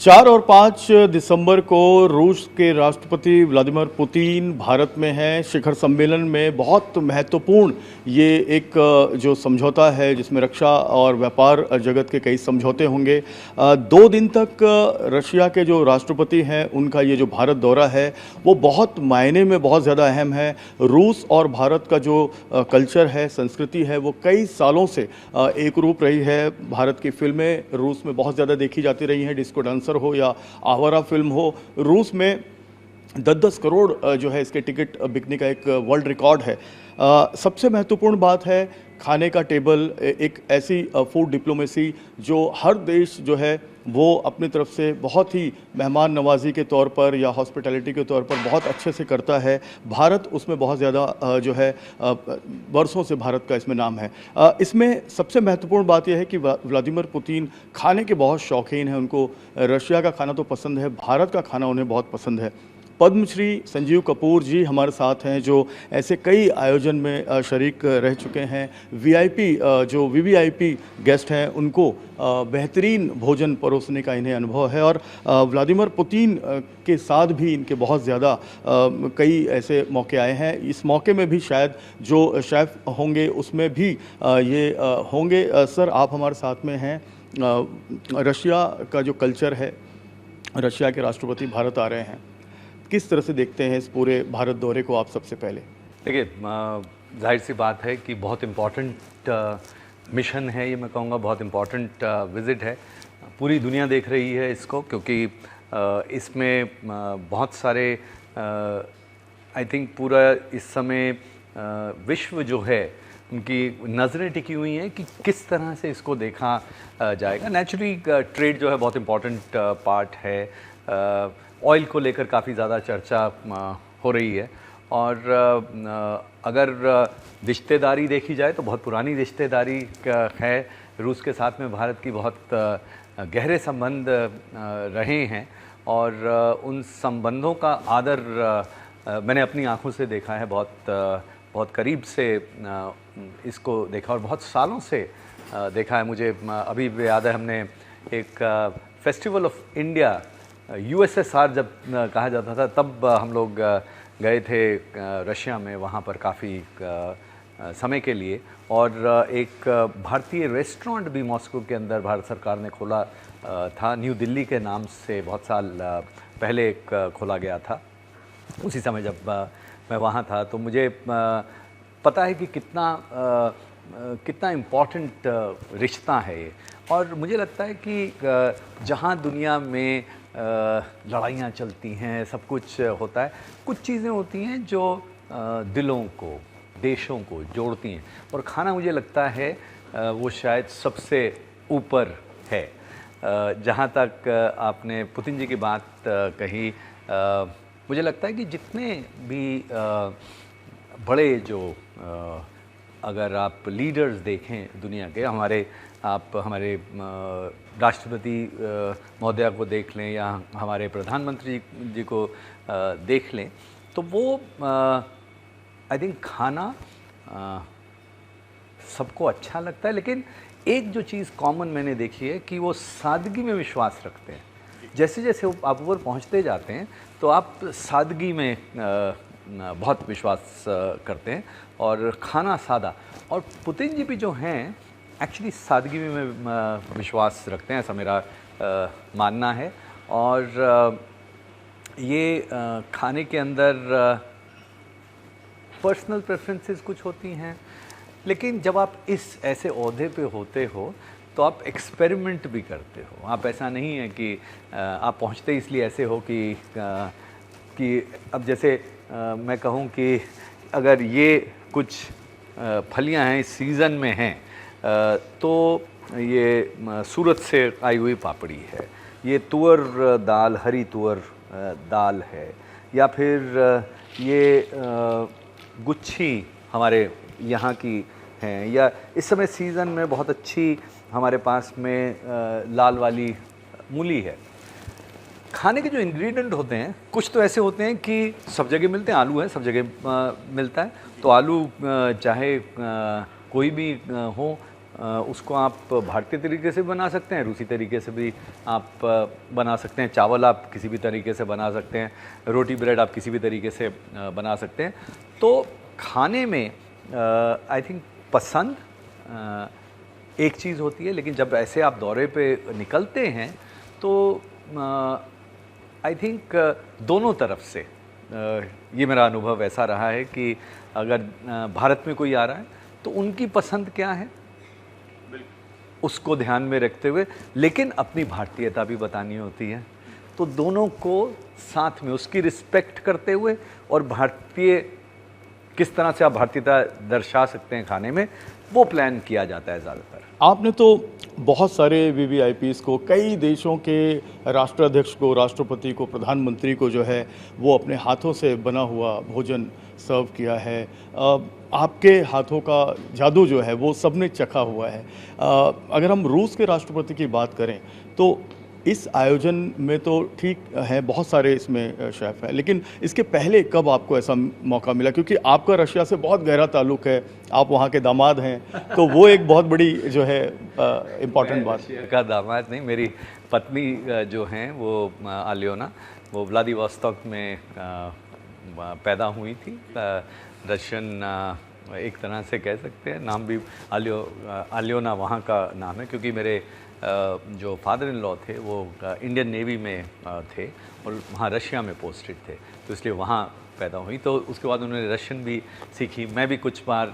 4 और 5 दिसंबर को रूस के राष्ट्रपति व्लादिमीर पुतिन भारत में हैं। शिखर सम्मेलन में बहुत महत्वपूर्ण ये एक जो समझौता है जिसमें रक्षा और व्यापार जगत के कई समझौते होंगे। 2 दिन तक रशिया के जो राष्ट्रपति हैं उनका ये जो भारत दौरा है वो बहुत मायने में बहुत ज़्यादा अहम है। रूस और भारत का जो कल्चर है, संस्कृति है, वो कई सालों से एक रूप रही है। भारत की फिल्में रूस में बहुत ज़्यादा देखी जाती रही हैं, डिस्को डांसर हो या आवारा फिल्म हो। रूस में 10-10 करोड़ जो है इसके टिकट बिकने का एक वर्ल्ड रिकॉर्ड है। सबसे महत्वपूर्ण बात है खाने का टेबल, एक ऐसी फूड डिप्लोमेसी जो हर देश जो है वो अपनी तरफ से बहुत ही मेहमान नवाजी के तौर पर या हॉस्पिटैलिटी के तौर पर बहुत अच्छे से करता है। भारत उसमें बहुत ज़्यादा जो है वर्षों से भारत का इसमें नाम है। इसमें सबसे महत्वपूर्ण बात यह है कि व्लादिमीर पुतिन खाने के बहुत शौकीन हैं। उनको रशिया का खाना तो पसंद है, भारत का खाना उन्हें बहुत पसंद है। पद्मश्री संजीव कपूर जी हमारे साथ हैं जो ऐसे कई आयोजन में शरीक रह चुके हैं। वीआईपी जो वीवीआईपी गेस्ट हैं उनको बेहतरीन भोजन परोसने का इन्हें अनुभव है और व्लादिमीर पुतिन के साथ भी इनके बहुत ज़्यादा कई ऐसे मौके आए हैं। इस मौके में भी शायद जो शेफ़ होंगे उसमें भी ये होंगे। सर, आप हमारे साथ में हैं। रशिया का जो कल्चर है, रशिया के राष्ट्रपति भारत आ रहे हैं, किस तरह से देखते हैं इस पूरे भारत दौरे को आप? सबसे पहले देखिए, जाहिर सी बात है कि बहुत इम्पॉर्टेंट मिशन है ये, मैं कहूँगा बहुत इम्पॉर्टेंट विज़िट है। पूरी दुनिया देख रही है इसको क्योंकि इसमें बहुत सारे आई थिंक पूरा इस समय विश्व जो है उनकी नज़रें टिकी हुई हैं कि किस तरह से इसको देखा जाएगा। नेचुरली ट्रेड जो है बहुत इम्पॉर्टेंट पार्ट है। ऑयल को लेकर काफ़ी ज़्यादा चर्चा हो रही है और अगर रिश्तेदारी देखी जाए तो बहुत पुरानी रिश्तेदारी है। रूस के साथ में भारत की बहुत गहरे संबंध रहे हैं और उन संबंधों का आदर मैंने अपनी आंखों से देखा है। बहुत करीब से इसको देखा और बहुत सालों से देखा है। मुझे अभी भी याद है, हमने एक फेस्टिवल ऑफ इंडिया यूएसएसआर जब कहा जाता था तब हम लोग गए थे रशिया में, वहाँ पर काफ़ी समय के लिए। और एक भारतीय रेस्टोरेंट भी मॉस्को के अंदर भारत सरकार ने खोला था, न्यू दिल्ली के नाम से बहुत साल पहले एक खोला गया था। उसी समय जब मैं वहाँ था तो मुझे पता है कि कितना इम्पॉर्टेंट रिश्ता है ये। और मुझे लगता है कि जहाँ दुनिया में लड़ाइयाँ चलती हैं, सब कुछ होता है, कुछ चीज़ें होती हैं जो दिलों को, देशों को जोड़ती हैं और खाना मुझे लगता है वो शायद सबसे ऊपर है। जहाँ तक आपने पुतिन जी की बात कही, मुझे लगता है कि जितने भी बड़े जो अगर आप लीडर्स देखें दुनिया के, हमारे राष्ट्रपति महोदया को देख लें या हमारे प्रधानमंत्री जी को देख लें, तो वो आई थिंक खाना सबको अच्छा लगता है। लेकिन एक जो चीज़ कॉमन मैंने देखी है कि वो सादगी में विश्वास रखते हैं। जैसे जैसे आप ऊपर पहुंचते जाते हैं तो आप सादगी में बहुत विश्वास करते हैं और खाना सादा। और पुतिन जी भी जो हैं एक्चुअली सादगी में विश्वास रखते हैं, ऐसा मेरा मानना है। और ये खाने के अंदर पर्सनल प्रेफरेंसेस कुछ होती हैं, लेकिन जब आप इस ऐसे ओहदे पे होते हो तो आप एक्सपेरिमेंट भी करते हो। आप ऐसा नहीं है कि आप पहुंचते इसलिए ऐसे हो कि अब जैसे मैं कहूँ कि अगर ये कुछ फलियां हैं इस सीज़न में हैं, तो ये सूरत से आई हुई पापड़ी है, ये तुअर दाल, हरी तुअर दाल है, या फिर ये गुच्छी हमारे यहाँ की हैं, या इस समय सीज़न में बहुत अच्छी हमारे पास में लाल वाली मूली है। खाने के जो इंग्रेडिएंट होते हैं कुछ तो ऐसे होते हैं कि सब जगह मिलते हैं। आलू है, सब जगह मिलता है, तो आलू चाहे कोई भी हो उसको आप भारतीय तरीके से बना सकते हैं, रूसी तरीके से भी आप बना सकते हैं, चावल आप किसी भी तरीके से बना सकते हैं, रोटी ब्रेड आप किसी भी तरीके से बना सकते हैं। तो खाने में आई थिंक पसंद एक चीज़ होती है, लेकिन जब ऐसे आप दौरे पे निकलते हैं तो आई थिंक दोनों तरफ से ये मेरा अनुभव ऐसा रहा है कि अगर भारत में कोई आ रहा है तो उनकी पसंद क्या है उसको ध्यान में रखते हुए, लेकिन अपनी भारतीयता भी बतानी होती है। तो दोनों को साथ में उसकी रिस्पेक्ट करते हुए और भारतीय किस तरह से आप भारतीयता दर्शा सकते हैं खाने में, वो प्लान किया जाता है ज़्यादातर। आपने तो बहुत सारे वीवीआईपीज़ को, कई देशों के राष्ट्राध्यक्ष को, राष्ट्रपति को, प्रधानमंत्री को जो है वो अपने हाथों से बना हुआ भोजन सर्व किया है। आपके हाथों का जादू जो है वो सबने चखा हुआ है। अगर हम रूस के राष्ट्रपति की बात करें तो इस आयोजन में तो ठीक है, बहुत सारे इसमें शेफ़ हैं, लेकिन इसके पहले कब आपको ऐसा मौका मिला? क्योंकि आपका रशिया से बहुत गहरा ताल्लुक़ है, आप वहाँ के दामाद हैं, तो वो एक बहुत बड़ी जो है इम्पॉर्टेंट बात है। का दामाद नहीं, मेरी पत्नी जो हैं वो आलियोना, वो व्लादिवोस्तोक में पैदा हुई थी। रशियन एक तरह से कह सकते हैं, नाम भी आलियोना वहाँ का नाम है, क्योंकि मेरे जो फादर इन लॉ थे वो इंडियन नेवी में थे और वहाँ रशिया में पोस्टेड थे, तो इसलिए वहाँ पैदा हुई। तो उसके बाद उन्होंने रशियन भी सीखी। मैं भी कुछ बार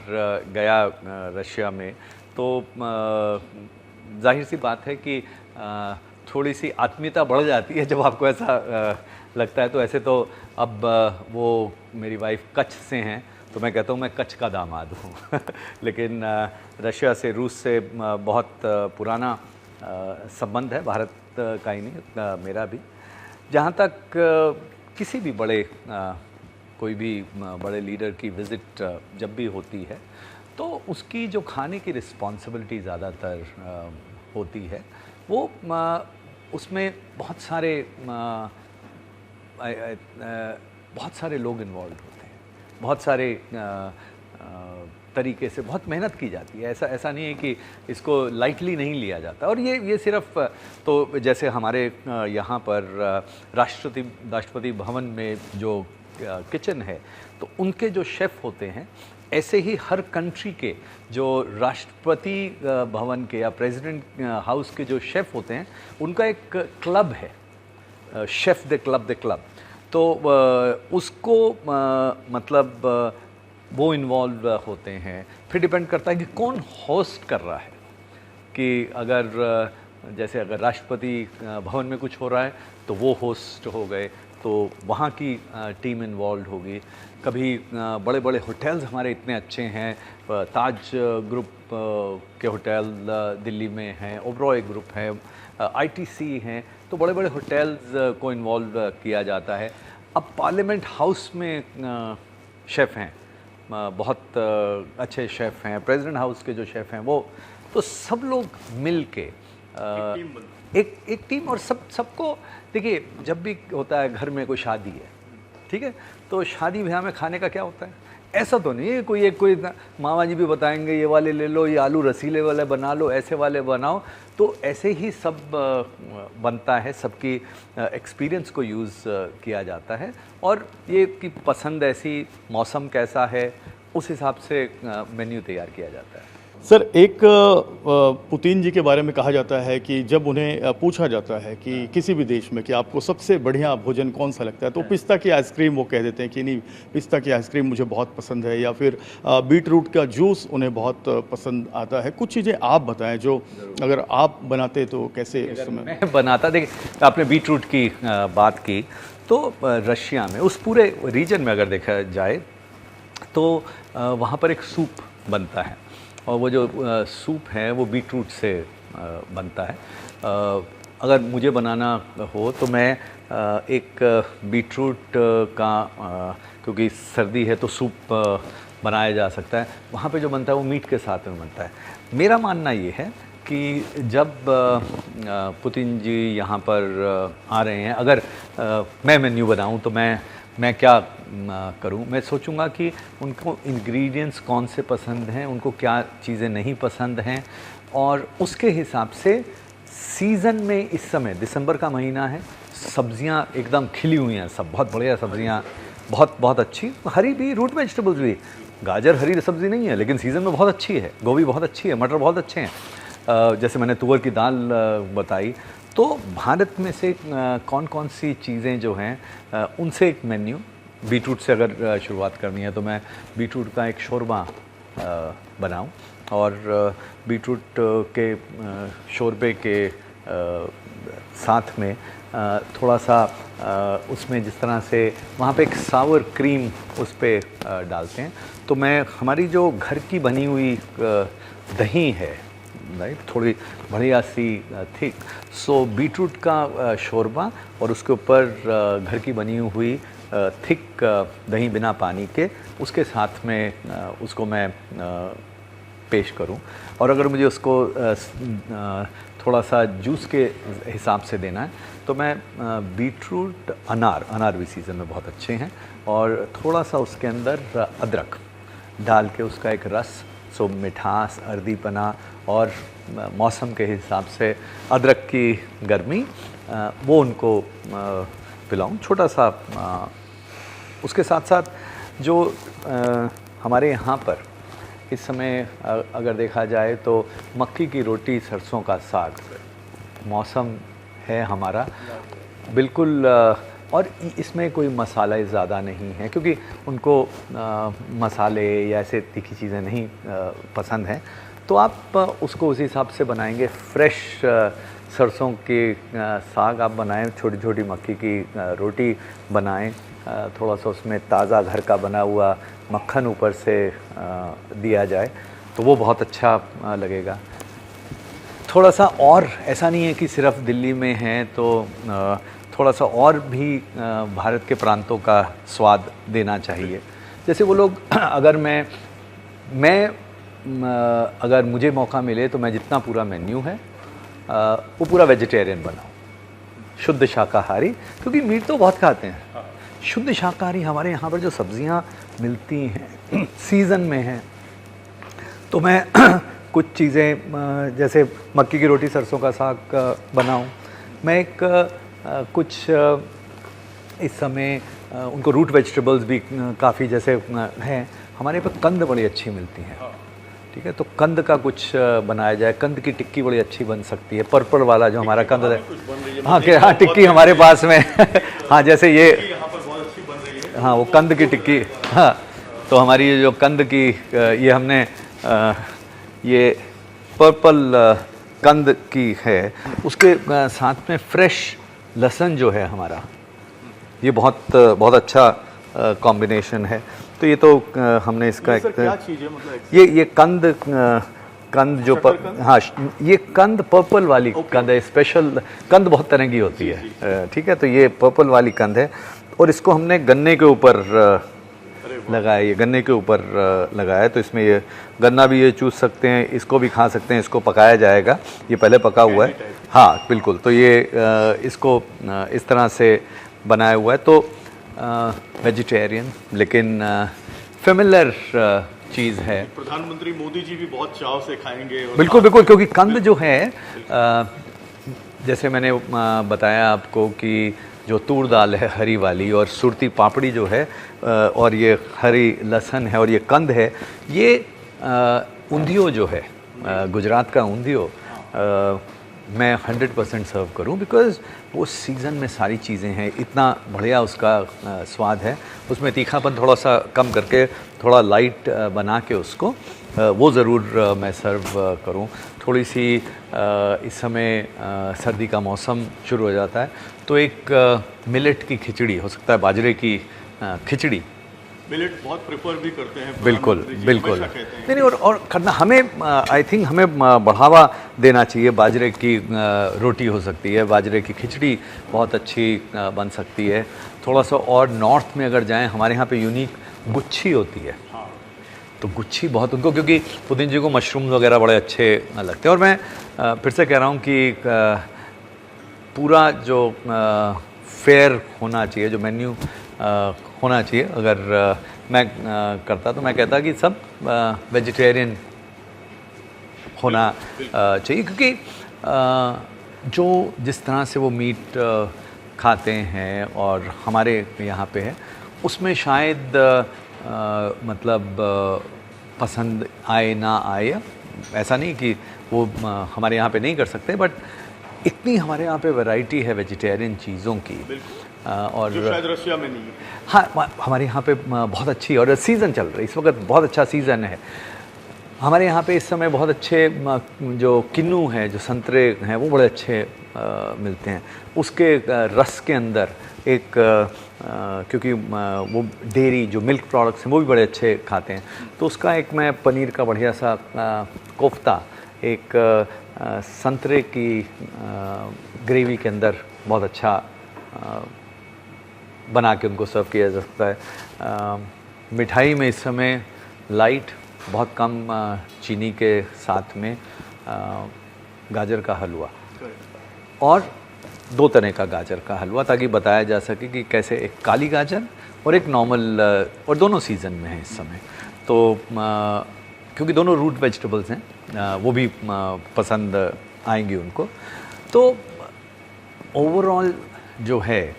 गया रशिया में, तो जाहिर सी बात है कि थोड़ी सी आत्मीयता बढ़ जाती है जब आपको ऐसा लगता है। तो ऐसे तो अब वो मेरी वाइफ कच्छ से हैं, तो मैं कहता हूँ मैं कच्छ का दामाद हूँ लेकिन रशिया से, रूस से बहुत पुराना संबंध है, भारत का ही नहीं मेरा भी। जहाँ तक किसी भी बड़े कोई भी बड़े लीडर की विज़िट जब भी होती है तो उसकी जो खाने की रिस्पॉन्सिबिलिटी ज़्यादातर होती है, वो उसमें बहुत सारे लोग इन्वॉल्व होते हैं, बहुत सारे तरीके से बहुत मेहनत की जाती है। ऐसा नहीं है कि इसको लाइटली नहीं लिया जाता। और ये सिर्फ तो जैसे हमारे यहाँ पर राष्ट्रपति भवन में जो किचन है, तो उनके जो शेफ़ होते हैं, ऐसे ही हर कंट्री के जो राष्ट्रपति भवन के या प्रेसिडेंट हाउस के जो शेफ़ होते हैं, उनका एक क्लब है, शेफ़ द क्लब। तो उसको मतलब वो इन्वॉल्व होते हैं। फिर डिपेंड करता है कि कौन होस्ट कर रहा है, कि अगर जैसे अगर राष्ट्रपति भवन में कुछ हो रहा है तो वो होस्ट हो गए, तो वहाँ की टीम इन्वॉल्व होगी। कभी बड़े बड़े होटल्स हमारे इतने अच्छे हैं, ताज ग्रुप के होटल दिल्ली में हैं, ओबरॉय ग्रुप है, आईटीसी हैं, तो बड़े बड़े होटल्स को इन्वॉल्व किया जाता है। अब पार्लियामेंट हाउस में शेफ़ हैं, बहुत अच्छे शेफ़ हैं, प्रेसिडेंट हाउस के जो शेफ़ हैं वो, तो सब लोग मिल के एक टीम। और सबको देखिए, जब भी होता है घर में कोई शादी है, ठीक है, तो शादी ब्याह में खाने का क्या होता है, ऐसा तो नहीं है कोई मामा जी भी बताएंगे ये वाले ले लो, ये आलू रसीले वाले बना लो, ऐसे वाले बनाओ। तो ऐसे ही सब बनता है, सबकी एक्सपीरियंस को यूज़ किया जाता है, और ये कि पसंद ऐसी, मौसम कैसा है, उस हिसाब से मेन्यू तैयार किया जाता है। सर, एक पुतिन जी के बारे में कहा जाता है कि जब उन्हें पूछा जाता है कि किसी भी देश में कि आपको सबसे बढ़िया भोजन कौन सा लगता है, तो पिस्ता की आइसक्रीम वो कह देते हैं कि नहीं, पिस्ता की आइसक्रीम मुझे बहुत पसंद है, या फिर बीट रूट का जूस उन्हें बहुत पसंद आता है। कुछ चीज़ें आप बताएं जो अगर आप बनाते तो कैसे उस समय? मैं बनाता, देखिए आपने बीट रूट की बात की, तो रशिया में उस पूरे रीजन में अगर देखा जाए तो वहाँ पर एक सूप बनता है, और वो जो सूप है वो बीट रूट से बनता है। अगर मुझे बनाना हो तो मैं एक बीट रूट का, क्योंकि सर्दी है तो सूप बनाया जा सकता है, वहाँ पे जो बनता है वो मीट के साथ में बनता है। मेरा मानना ये है कि जब पुतिन जी यहाँ पर आ रहे हैं, अगर मैं मेन्यू बनाऊँ तो मैं मैं क्या करूं, मैं सोचूंगा कि उनको इंग्रेडिएंट्स कौन से पसंद हैं, उनको क्या चीज़ें नहीं पसंद हैं, और उसके हिसाब से सीज़न में इस समय दिसंबर का महीना है, सब्जियां एकदम खिली हुई हैं, सब बहुत बढ़िया सब्जियां, बहुत बहुत अच्छी, हरी भी, रूट वेजिटेबल्स भी। गाजर हरी सब्ज़ी नहीं है लेकिन सीज़न में बहुत अच्छी है, गोभी बहुत अच्छी है, मटर बहुत अच्छे हैं, जैसे मैंने तुअर की दाल बताई। तो भारत में से कौन कौन सी चीज़ें जो हैं उनसे एक मेन्यू, बीटरूट से अगर शुरुआत करनी है तो मैं बीटरूट का एक शोरबा बनाऊं, और बीटरूट के शोरबे के साथ में थोड़ा सा उसमें जिस तरह से वहाँ पे एक सावर क्रीम उस पर डालते हैं, तो मैं हमारी जो घर की बनी हुई दही है, राइट, थोड़ी बढ़िया सी थिक, सो बीटरूट का शोरबा और उसके ऊपर घर की बनी हुई थिक दही बिना पानी के, उसके साथ में उसको मैं पेश करूं। और अगर मुझे उसको थोड़ा सा जूस के हिसाब से देना है तो मैं बीटरूट, अनार भी सीज़न में बहुत अच्छे हैं, और थोड़ा सा उसके अंदर अदरक डाल के उसका एक रस, सो मिठास, अर्दीपना और मौसम के हिसाब से अदरक की गर्मी, वो उनको पिलाऊं छोटा सा। उसके साथ साथ जो हमारे यहाँ पर इस समय अगर देखा जाए तो मक्की की रोटी, सरसों का साग, मौसम है हमारा बिल्कुल, और इसमें कोई मसाले ज़्यादा नहीं है क्योंकि उनको मसाले या ऐसे तीखी चीज़ें नहीं पसंद हैं, तो आप उसको उस हिसाब से बनाएंगे। फ्रेश सरसों के साग आप बनाएं, छोटी छोटी मक्की की रोटी बनाएं, थोड़ा सा उसमें ताज़ा घर का बना हुआ मक्खन ऊपर से दिया जाए तो वो बहुत अच्छा लगेगा। थोड़ा सा और, ऐसा नहीं है कि सिर्फ दिल्ली में है, तो थोड़ा सा और भी भारत के प्रांतों का स्वाद देना चाहिए। जैसे वो लोग अगर अगर मुझे मौका मिले तो मैं जितना पूरा मेन्यू है वो पूरा वेजिटेरियन बनाऊँ, शुद्ध शाकाहारी, क्योंकि मीट तो बहुत खाते हैं। शुद्ध शाकाहारी हमारे यहाँ पर जो सब्जियाँ मिलती हैं सीज़न में हैं, तो मैं कुछ चीज़ें जैसे मक्की की रोटी, सरसों का साग बनाऊँ। मैं एक कुछ इस समय उनको रूट वेजिटेबल्स भी काफ़ी जैसे हैं, हमारे यहाँ पर कंद बड़ी अच्छी मिलती हैं, ठीक है, तो कंद का कुछ बनाया जाए। कंद की टिक्की बड़ी अच्छी बन सकती है, पर्पल वाला जो हमारा कंद है। हाँ, हाँ, टिक्की हमारे पास में हाँ, जैसे ये हाँ, वो कंद की टिक्की, हाँ, तो हमारी ये जो कंद की ये हमने ये पर्पल कंद की है, उसके साथ में फ्रेश लहसुन जो है हमारा, ये बहुत बहुत अच्छा कॉम्बिनेशन है। तो ये तो हमने इसका एक क्या चीज़ है, मतलब ये कंद जो हाँ, ये कंद पर्पल वाली कंद है, स्पेशल कंद बहुत तरह की होती है, ठीक है, तो ये पर्पल वाली कंद है, और इसको हमने गन्ने के ऊपर लगाया, ये गन्ने के ऊपर लगाया है, तो इसमें ये गन्ना भी ये चूस सकते हैं, इसको भी खा सकते हैं, इसको पकाया जाएगा, ये पहले पका हुआ है, हाँ बिल्कुल। तो ये इसको इस तरह से बनाया हुआ है, तो वेजिटेरियन लेकिन फेमिलियर चीज़ है। प्रधानमंत्री मोदी जी भी बहुत चाव से खाएंगे। बिल्कुल बिल्कुल, क्योंकि कंद जो है जैसे मैंने बताया आपको कि जो तूर दाल है हरी वाली, और सुरती पापड़ी जो है, और ये हरी लहसुन है, और ये कंद है, ये ऊंधियो जो है, गुजरात का ऊंधियो, मैं 100% सर्व करूं, बिकॉज़ वो सीज़न में सारी चीज़ें हैं, इतना बढ़िया उसका स्वाद है। उसमें तीखापन थोड़ा सा कम करके, थोड़ा लाइट बना के उसको वो ज़रूर मैं सर्व करूं। थोड़ी सी इस समय सर्दी का मौसम शुरू हो जाता है, तो एक मिलेट की खिचड़ी हो सकता है, बाजरे की खिचड़ी, मिलेट बहुत प्रेफर भी करते हैं। बिल्कुल बिल्कुल, नहीं और करना हमें, आई थिंक हमें बढ़ावा देना चाहिए। बाजरे की रोटी हो सकती है, बाजरे की खिचड़ी बहुत अच्छी बन सकती है। थोड़ा सा और नॉर्थ में अगर जाएं, हमारे यहाँ पे यूनिक गुच्छी होती है, तो गुच्छी बहुत उनको, क्योंकि पुदीन जी को मशरूम वगैरह बड़े अच्छे लगते हैं। और मैं फिर से कह रहा हूँ कि पूरा जो फेयर होना चाहिए, जो मेन्यू होना चाहिए। अगर मैं करता तो मैं कहता कि सब वेजिटेरियन होना चाहिए, क्योंकि जो जिस तरह से वो मीट खाते हैं और हमारे यहाँ पे है, उसमें शायद मतलब पसंद आए ना आए, ऐसा नहीं कि वो हमारे यहाँ पे नहीं कर सकते, बट इतनी हमारे यहाँ पे वैरायटी है वेजिटेरियन चीज़ों की, और जो शायद रशिया में नहीं है। हाँ, हमारे यहाँ पे बहुत अच्छी, और सीज़न चल रहा है इस वक्त, बहुत अच्छा सीज़न है हमारे यहाँ पे इस समय। बहुत अच्छे जो किन्नू है, जो संतरे हैं, वो बड़े अच्छे मिलते हैं। उसके रस के अंदर एक क्योंकि वो डेयरी जो मिल्क प्रोडक्ट्स हैं वो भी बड़े अच्छे खाते हैं, तो उसका एक मैं पनीर का बढ़िया सा कोफ्ता एक संतरे की ग्रेवी के अंदर बहुत अच्छा बना के उनको सर्व किया जा सकता है। मिठाई में इस समय लाइट, बहुत कम चीनी के साथ में गाजर का हलवा, और 2 तरह का गाजर का हलवा, ताकि बताया जा सके कि कैसे एक काली गाजर और एक नॉर्मल, और दोनों सीज़न में है इस समय। तो क्योंकि दोनों रूट वेजिटेबल्स हैं, वो भी पसंद आएंगी उनको। तो ओवरऑल जो है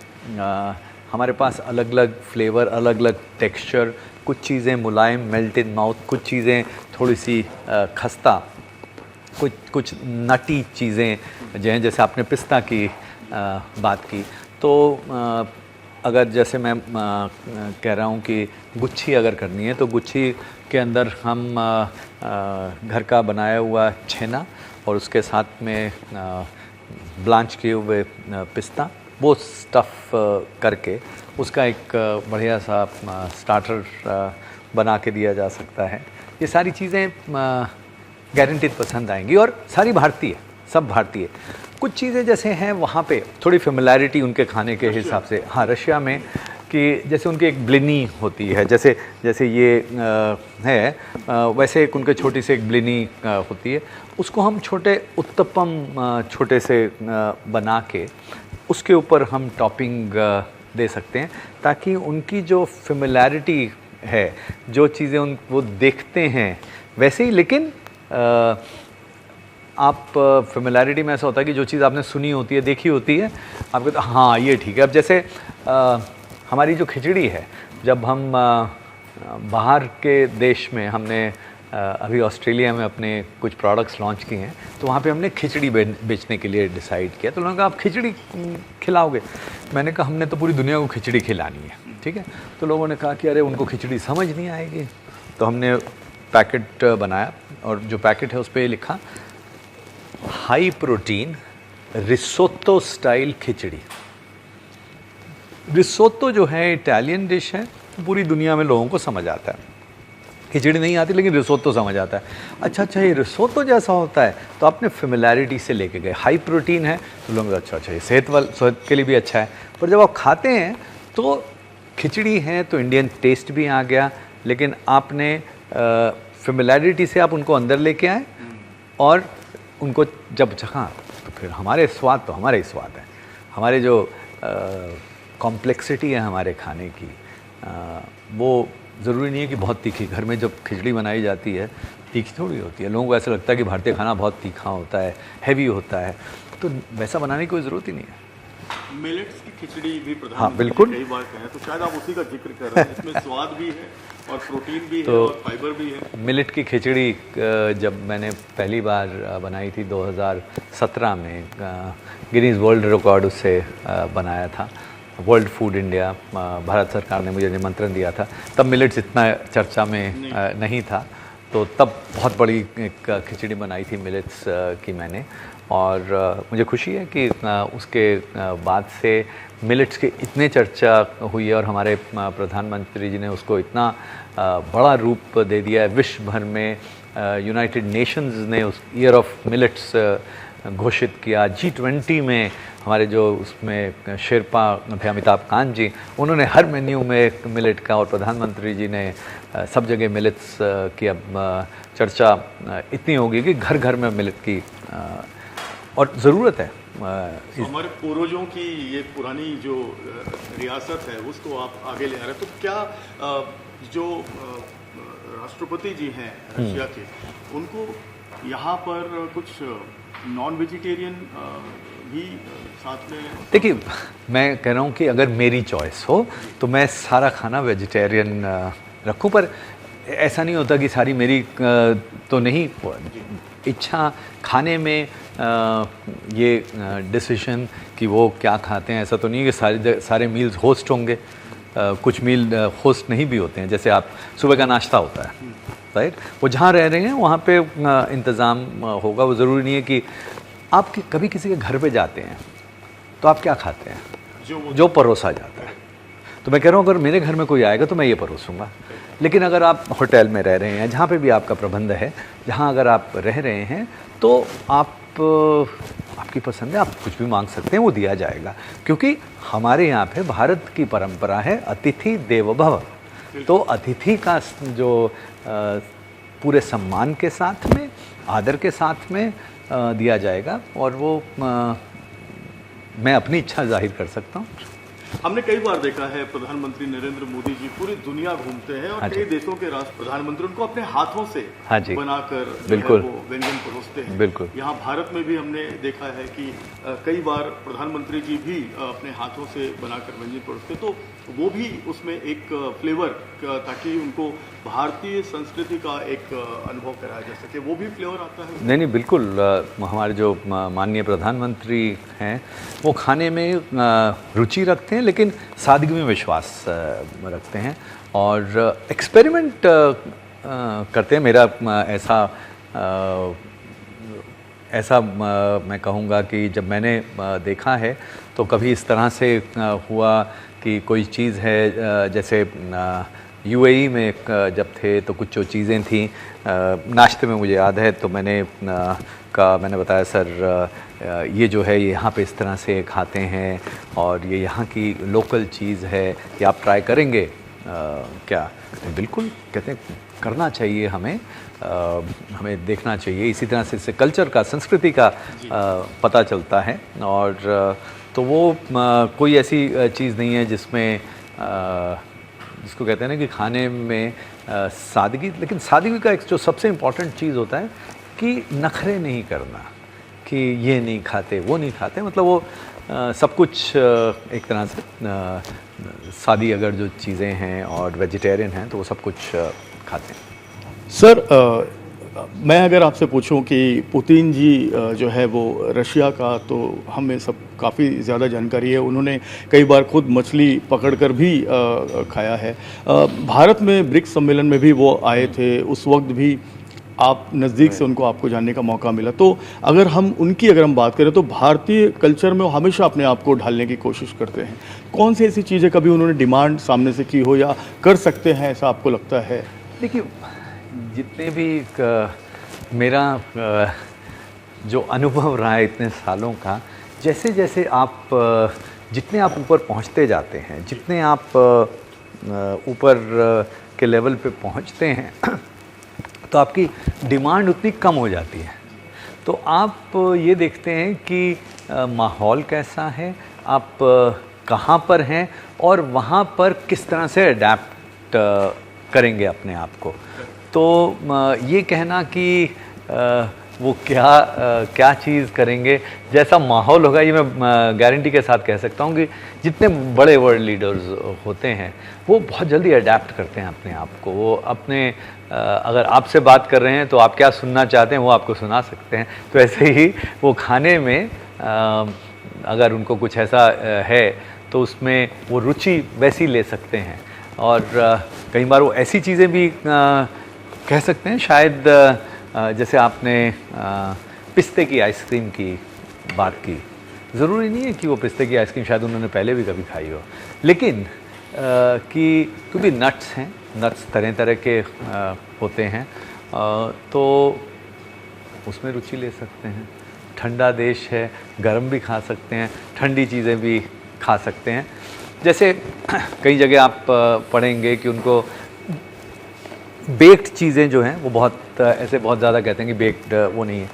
हमारे पास अलग अलग फ्लेवर, अलग अलग टेक्सचर, कुछ चीज़ें मुलायम मेल्ट इन माउथ, कुछ चीज़ें थोड़ी सी खस्ता, कुछ नटी चीज़ें जो हैं, जैसे आपने पिस्ता की बात की। तो अगर जैसे मैं कह रहा हूँ कि गुच्छी अगर करनी है, तो गुच्छी के अंदर हम घर का बनाया हुआ छेना और उसके साथ में ब्लांच किए हुए पिस्ता, वो स्टफ़ करके उसका एक बढ़िया सा स्टार्टर बना के दिया जा सकता है। ये सारी चीज़ें गारंटीड पसंद आएंगी, और सारी भारतीय, सब भारतीय। कुछ चीज़ें जैसे हैं वहाँ पे थोड़ी फेमिलैरिटी उनके खाने के हिसाब से, हाँ रशिया में, कि जैसे उनकी एक ब्लिनी होती है, जैसे ये है, वैसे एक उनके छोटी सी एक ब्लिनी होती है, उसको हम छोटे उत्तपम छोटे से बना के उसके ऊपर हम टॉपिंग दे सकते हैं, ताकि उनकी जो फेमिलैरिटी है, जो चीज़ें वो देखते हैं वैसे ही, लेकिन आप फेमिलैरिटी में ऐसा होता है कि जो चीज़ आपने सुनी होती है, देखी होती है, आप कहते हैं हाँ ये ठीक है। अब जैसे हमारी जो खिचड़ी है, जब हम बाहर के देश में, हमने अभी ऑस्ट्रेलिया में अपने कुछ प्रोडक्ट्स लॉन्च किए हैं, तो वहाँ पे हमने खिचड़ी बेचने के लिए डिसाइड किया। तो उन्होंने कहा आप खिचड़ी खिलाओगे? मैंने कहा हमने तो पूरी दुनिया को खिचड़ी खिलानी है, ठीक है। तो लोगों ने कहा कि अरे उनको खिचड़ी समझ नहीं आएगी। तो हमने पैकेट बनाया, और जो पैकेट है उस पर लिखा हाई प्रोटीन रिसोत्तो स्टाइल खिचड़ी। रिसोत्तो जो है इटालियन डिश है, पूरी दुनिया में लोगों को समझ आता है। खिचड़ी नहीं आती, लेकिन रिसोत्तो समझ आता है। अच्छा ये रिसोत्तो जैसा होता है, तो आपने फेमिलैरिटी से लेके गए। हाई प्रोटीन है, तो लोग अच्छा ये सेहत के लिए भी अच्छा है। पर जब आप खाते हैं तो खिचड़ी है तो इंडियन टेस्ट भी आ गया, लेकिन आपने फेमिलैरिटी से आप उनको अंदर लेके आए, और उनको जब चखा तो फिर हमारे स्वाद तो हमारे ही स्वाद है। हमारे जो कॉम्प्लेक्सिटी है हमारे खाने की, वो ज़रूरी नहीं है कि बहुत तीखी। घर में जब खिचड़ी बनाई जाती है तीखी थोड़ी होती है। लोगों को ऐसा लगता है कि भारतीय खाना बहुत तीखा होता है, हैवी होता है, तो वैसा बनाने की कोई ज़रूरत ही नहीं है। मिलेट्स की खिचड़ी भी प्रधानमंत्री हाँ, बिल्कुल। कई बार कहें, तो शायद आप उसी का जिक्र कर रहे हैं। इसमें स्वाद भी है और प्रोटीन भी है और फाइबर भी है। मिलेट की खिचड़ी जब मैंने पहली बार बनाई थी 2017 में, गिनीज वर्ल्ड रिकॉर्ड उससे बनाया था। वर्ल्ड फूड इंडिया, भारत सरकार ने मुझे निमंत्रण दिया था। तब मिलेट्स इतना चर्चा में नहीं था, तो तब बहुत बड़ी एक खिचड़ी बनाई थी मिलेट्स की मैंने। और मुझे खुशी है कि उसके बाद से मिलेट्स के इतने चर्चा हुई है, और हमारे प्रधानमंत्री जी ने उसको इतना बड़ा रूप दे दिया है विश्व भर में। यूनाइटेड नेशंस ने उस ईयर ऑफ मिलेट्स घोषित किया। G20 में हमारे जो उसमें शेरपा थे अमिताभ कांत जी, उन्होंने हर मेन्यू में मिलेट का, और प्रधानमंत्री जी ने सब जगह मिलेट्स की अब चर्चा इतनी होगी कि घर घर में मिलेट की और ज़रूरत है। हमारे पूर्वजों की ये पुरानी जो रियासत है उसको आप आगे ले आ रहे हैं, तो क्या जो राष्ट्रपति जी हैं रशिया के, उनको यहाँ पर कुछ नॉन वेजिटेरियन भी साथ में? देखिए, मैं कह रहा हूँ कि अगर मेरी चॉइस हो तो मैं सारा खाना वेजिटेरियन रखूँ, पर ऐसा नहीं होता कि सारी मेरी तो नहीं इच्छा खाने में ये डिसीजन कि वो क्या खाते हैं, ऐसा तो नहीं है कि सारे मील्स होस्ट होंगे। कुछ मील होस्ट नहीं भी होते हैं, जैसे आप सुबह का नाश्ता होता है, राइट, वो जहाँ रह रहे हैं वहाँ पे इंतज़ाम होगा। वो ज़रूरी नहीं है कि आप कभी किसी के घर पे जाते हैं तो आप क्या खाते हैं, जो परोसा जाता है। तो मैं कह रहा हूँ अगर मेरे घर में कोई आएगा तो मैं ये परोसूँगा। लेकिन अगर आप होटल में रह रहे हैं, जहाँ पे भी आपका प्रबंध है, जहाँ अगर आप रह रहे हैं, तो आपकी पसंद है, आप कुछ भी मांग सकते हैं, वो दिया जाएगा। क्योंकि हमारे यहाँ पे भारत की परंपरा है अतिथि देवो भव। तो अतिथि का जो पूरे सम्मान के साथ में, आदर के साथ में दिया जाएगा, और वो मैं अपनी इच्छा जाहिर कर सकता हूँ। हमने कई बार देखा है प्रधानमंत्री नरेंद्र मोदी जी पूरी दुनिया घूमते हैं और कई देशों के राष्ट्र प्रधानमंत्री उनको अपने हाथों से बनाकर बिल्कुल वो व्यंजन परोसते हैं। बिल्कुल। यहाँ भारत में भी हमने देखा है कि कई बार प्रधानमंत्री जी भी अपने हाथों से बनाकर व्यंजन परोसते, तो वो भी उसमें एक फ्लेवर, ताकि उनको भारतीय संस्कृति का एक अनुभव कराया जा सके, वो भी फ्लेवर आता है। नहीं, बिल्कुल। हमारे जो माननीय प्रधानमंत्री हैं वो खाने में रुचि रखते हैं, लेकिन सादगी में विश्वास रखते हैं और एक्सपेरिमेंट करते हैं। मेरा ऐसा मैं कहूँगा कि जब मैंने देखा है तो कभी इस तरह से हुआ कि कोई चीज़ है, जैसे यूएई में जब थे तो कुछ जो चीज़ें थी नाश्ते में, मुझे याद है, तो मैंने बताया सर ये जो है ये यहाँ पे इस तरह से खाते हैं और ये यहाँ की लोकल चीज़ है, ये आप ट्राई करेंगे क्या? बिल्कुल, कहते हैं करना चाहिए, हमें देखना चाहिए। इसी तरह से इससे कल्चर का, संस्कृति का पता चलता है। और तो वो कोई ऐसी चीज़ नहीं है जिसमें जिसको कहते हैं ना कि खाने में सादगी, लेकिन सादगी का एक जो सबसे इम्पॉर्टेंट चीज़ होता है कि नखरे नहीं करना कि ये नहीं खाते, वो नहीं खाते, मतलब वो सब कुछ एक तरह से सादी अगर जो चीज़ें हैं और वेजिटेरियन हैं तो वो सब कुछ खाते हैं। सर, मैं अगर आपसे पूछूं कि पुतिन जी जो है वो रशिया का, तो हमें सब काफ़ी ज़्यादा जानकारी है, उन्होंने कई बार खुद मछली पकड़कर भी खाया है। भारत में ब्रिक्स सम्मेलन में भी वो आए थे, उस वक्त भी आप नज़दीक से आपको जानने का मौका मिला। तो अगर हम बात करें तो भारतीय कल्चर में वो हमेशा अपने आप को ढालने की कोशिश करते हैं। कौन सी ऐसी चीज़ें कभी उन्होंने डिमांड सामने से की हो या कर सकते हैं, ऐसा आपको लगता है? देखिए, जितने भी मेरा जो अनुभव रहा है इतने सालों का, जैसे जैसे आप जितने आप ऊपर पहुंचते जाते हैं, जितने आप ऊपर के लेवल पे पहुंचते हैं तो आपकी डिमांड उतनी कम हो जाती है। तो आप ये देखते हैं कि माहौल कैसा है, आप कहाँ पर हैं और वहाँ पर किस तरह से अडेप्ट करेंगे अपने आप को। तो ये कहना कि वो क्या चीज़ करेंगे, जैसा माहौल होगा, ये मैं गारंटी के साथ कह सकता हूँ कि जितने बड़े वर्ल्ड लीडर्स होते हैं वो बहुत जल्दी अडेप्ट करते हैं अपने आप को। वो अपने अगर आपसे बात कर रहे हैं तो आप क्या सुनना चाहते हैं वो आपको सुना सकते हैं। तो ऐसे ही वो खाने में अगर उनको कुछ ऐसा है तो उसमें वो रुचि वैसी ले सकते हैं। और कई बार वो ऐसी चीज़ें भी कह सकते हैं, शायद जैसे आपने पिस्ते की आइसक्रीम की बात की, ज़रूरी नहीं है कि वो पिस्ते की आइसक्रीम शायद उन्होंने पहले भी कभी खाई हो, लेकिन कि क्योंकि नट्स हैं, नट्स तरह तरह के होते हैं, तो उसमें रुचि ले सकते हैं। ठंडा देश है, गर्म भी खा सकते हैं, ठंडी चीज़ें भी खा सकते हैं। जैसे कई जगह आप पढ़ेंगे कि उनको बेक्ड चीज़ें जो हैं वो बहुत ऐसे बहुत ज़्यादा कहते हैं कि बेक्ड वो नहीं है,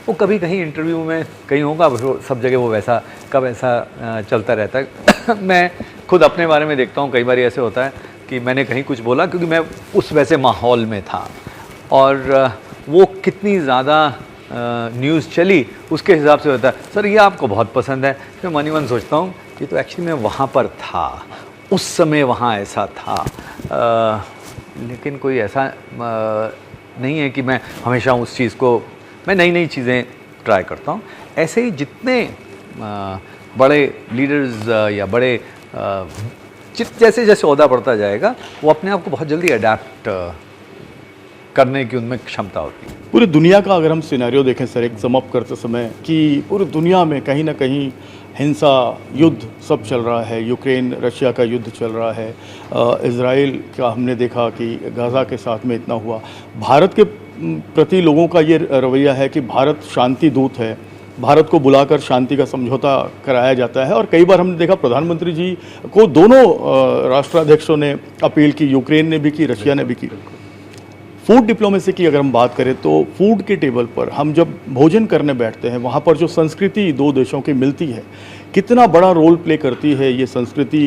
वो कभी कहीं इंटरव्यू में कहीं होगा, वो सब जगह वो वैसा कब ऐसा चलता रहता है। मैं खुद अपने बारे में देखता हूँ, कई बार ऐसे होता है कि मैंने कहीं कुछ बोला क्योंकि मैं उस वैसे माहौल में था, और वो कितनी ज़्यादा न्यूज़ चली उसके हिसाब से होता है, सर ये आपको बहुत पसंद है। मैं मन ही मन सोचता हूँ ये तो एक्चुअली मैं वहाँ पर था, उस समय वहाँ ऐसा था। लेकिन कोई ऐसा नहीं है कि मैं हमेशा उस चीज़ को, मैं नई नई चीज़ें ट्राई करता हूँ। ऐसे ही जितने बड़े लीडर्स या बड़े जैसे जैसे ओहदा बढ़ता जाएगा वो अपने आप को बहुत जल्दी अडेप्ट करने की उनमें क्षमता होती है। पूरी दुनिया का अगर हम सिनेरियो देखें सर, एक सम अप करते समय, कि पूरी दुनिया में कहीं ना कहीं हिंसा, युद्ध सब चल रहा है। यूक्रेन रशिया का युद्ध चल रहा है, इज़राइल का हमने देखा कि गाज़ा के साथ में इतना हुआ। भारत के प्रति लोगों का ये रवैया है कि भारत शांति दूत है, भारत को बुलाकर शांति का समझौता कराया जाता है। और कई बार हमने देखा प्रधानमंत्री जी को दोनों राष्ट्राध्यक्षों ने अपील की, यूक्रेन ने भी की, रशिया ने भी की। फूड डिप्लोमेसी की अगर हम बात करें तो फूड के टेबल पर हम जब भोजन करने बैठते हैं, वहाँ पर जो संस्कृति दो देशों की मिलती है, कितना बड़ा रोल प्ले करती है ये संस्कृति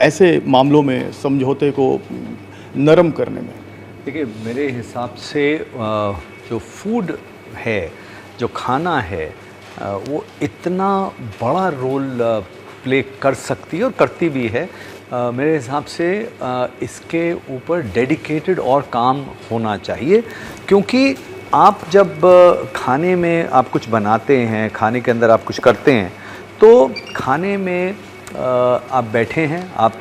ऐसे मामलों में समझौते को नरम करने में। देखिए मेरे हिसाब से जो फूड है, जो खाना है, वो इतना बड़ा रोल प्ले कर सकती है और करती भी है। मेरे हिसाब से इसके ऊपर डेडिकेटेड और काम होना चाहिए, क्योंकि आप जब खाने में आप कुछ बनाते हैं, खाने के अंदर आप कुछ करते हैं, तो खाने में आप बैठे हैं, आप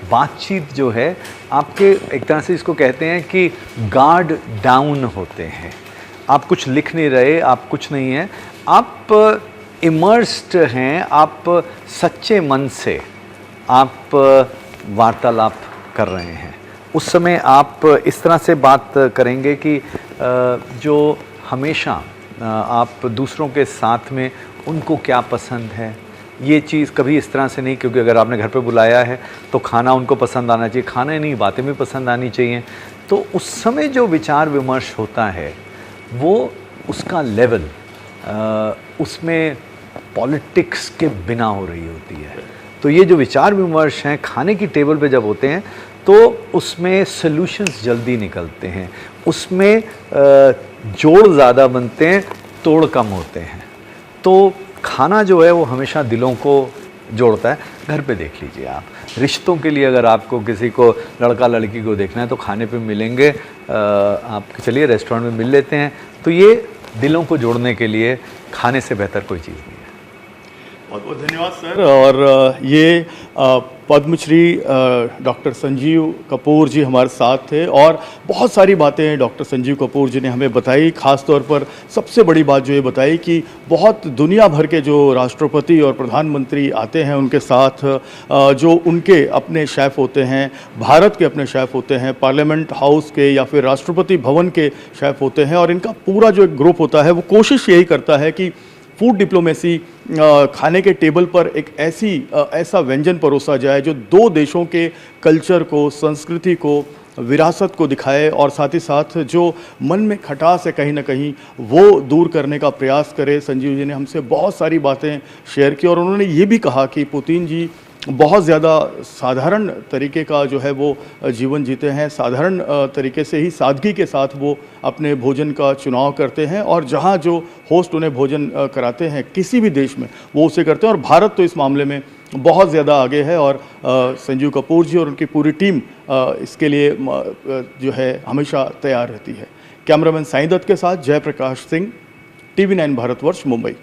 बातचीत जो है आपके एक तरह से इसको कहते हैं कि गार्ड डाउन होते हैं। आप कुछ लिख नहीं रहे, आप कुछ नहीं है, आप इमर्स्ड हैं, आप सच्चे मन से आप वार्तालाप कर रहे हैं। उस समय आप इस तरह से बात करेंगे कि जो हमेशा आप दूसरों के साथ में उनको क्या पसंद है, ये चीज़ कभी इस तरह से नहीं, क्योंकि अगर आपने घर पे बुलाया है तो खाना उनको पसंद आना चाहिए, खाना ही नहीं बातें भी पसंद आनी चाहिए। तो उस समय जो विचार विमर्श होता है वो उसका लेवल उसमें पॉलिटिक्स के बिना हो रही होती है। तो ये जो विचार विमर्श हैं खाने की टेबल पे जब होते हैं तो उसमें सॉल्यूशंस जल्दी निकलते हैं, उसमें जोड़ ज़्यादा बनते हैं, तोड़ कम होते हैं। तो खाना जो है वो हमेशा दिलों को जोड़ता है। घर पे देख लीजिए आप, रिश्तों के लिए अगर आपको किसी को, लड़का लड़की को देखना है तो खाने पे मिलेंगे, आप चलिए रेस्टोरेंट में मिल लेते हैं। तो ये दिलों को जोड़ने के लिए खाने से बेहतर कोई चीज़ नहीं है। बहुत बहुत धन्यवाद सर। और ये पद्मश्री डॉक्टर संजीव कपूर जी हमारे साथ थे, और बहुत सारी बातें डॉक्टर संजीव कपूर जी ने हमें बताई। ख़ास तौर पर सबसे बड़ी बात जो ये बताई कि बहुत दुनिया भर के जो राष्ट्रपति और प्रधानमंत्री आते हैं उनके साथ जो उनके अपने शेफ़ होते हैं, भारत के अपने शेफ़ होते हैं, पार्लियामेंट हाउस के या फिर राष्ट्रपति भवन के शेफ़ होते हैं, और इनका पूरा जो एक ग्रुप होता है वो कोशिश यही करता है कि फूड डिप्लोमेसी, खाने के टेबल पर एक ऐसा व्यंजन परोसा जाए जो दो देशों के कल्चर को, संस्कृति को, विरासत को दिखाए, और साथ ही साथ जो मन में खटास है कहीं ना कहीं वो दूर करने का प्रयास करे। संजीव जी ने हमसे बहुत सारी बातें शेयर की, और उन्होंने ये भी कहा कि पुतिन जी बहुत ज़्यादा साधारण तरीके का जो है वो जीवन जीते हैं, साधारण तरीके से ही सादगी के साथ वो अपने भोजन का चुनाव करते हैं, और जहाँ जो होस्ट उन्हें भोजन कराते हैं किसी भी देश में वो उसे करते हैं। और भारत तो इस मामले में बहुत ज़्यादा आगे है, और संजीव कपूर जी और उनकी पूरी टीम इसके लिए जो है हमेशा तैयार रहती है। कैमरामैन साईं दत्त के साथ जयप्रकाश सिंह, TV9 भारतवर्ष, मुंबई।